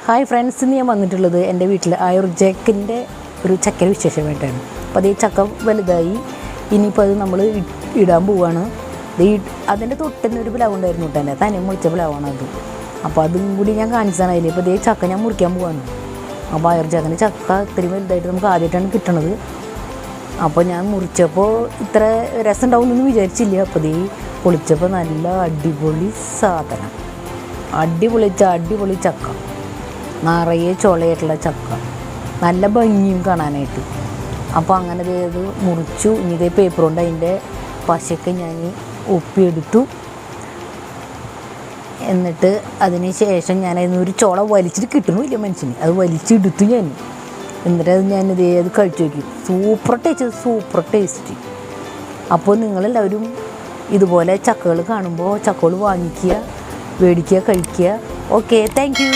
Hi friends, ഇന്ന് ഞാൻ വന്നിട്ടുള്ളത് എൻ്റെ വീട്ടിൽ ആയുർജേക്കിൻ്റെ ഒരു ചക്കര വിശേഷമായിട്ടാണ്. അപ്പോൾ അത് ഈ ചക്ക വലുതായി, ഇനിയിപ്പോൾ അത് നമ്മൾ ഇടാൻ പോവുകയാണ്. അതിൻ്റെ തൊട്ടുതന്നെ ഒരു പ്ലാവ് ഉണ്ടായിരുന്നു കേട്ടോ, എൻ്റെ തന്നെ മുറിച്ച പ്ലാവാണ് അത്. അപ്പോൾ അതും കൂടി ഞാൻ കാണിച്ചതാണ് അതിൽ. ഇപ്പോൾ ഇതേ ചക്ക ഞാൻ മുറിക്കാൻ പോവാണ്. അപ്പോൾ ആയുർജേക്കിൻ്റെ ചക്ക ഇത്രയും വലുതായിട്ട് നമുക്ക് ആദ്യമായിട്ടാണ് കിട്ടണത്. അപ്പോൾ ഞാൻ മുറിച്ചപ്പോൾ ഇത്ര രസം ഉണ്ടാവുമെന്നൊന്നും വിചാരിച്ചില്ല. അപ്പോൾ ഈ പൊളിച്ചപ്പോൾ നല്ല അടിപൊളി സാധനം, അടിപൊളി ചക്ക, നിറയെ ചുളയായിട്ടുള്ള ചക്ക, നല്ല ഭംഗിയും കാണാനായിട്ട്. അപ്പോൾ അങ്ങനെ ഇത് മുറിച്ചു. ഇനി ഇതേ പേപ്പർ കൊണ്ട് അതിൻ്റെ പശയൊക്കെ ഞാൻ ഒപ്പിയെടുത്തു. എന്നിട്ട് അതിന് ശേഷം ഞാൻ അതിനൊരു ചുള വലിച്ചിട്ട് കിട്ടണമില്ല മനുഷ്യന്, അത് വലിച്ചെടുത്തു ഞാൻ. എന്നിട്ട് അത് കഴിച്ചു നോക്കി. Super taste. അപ്പോൾ നിങ്ങളെല്ലാവരും ഇതുപോലെ ചക്കകൾ കാണുമ്പോൾ ചക്കകൾ വാങ്ങിക്കുക, മേടിക്കുക, കഴിക്കുക. Okay, thank you.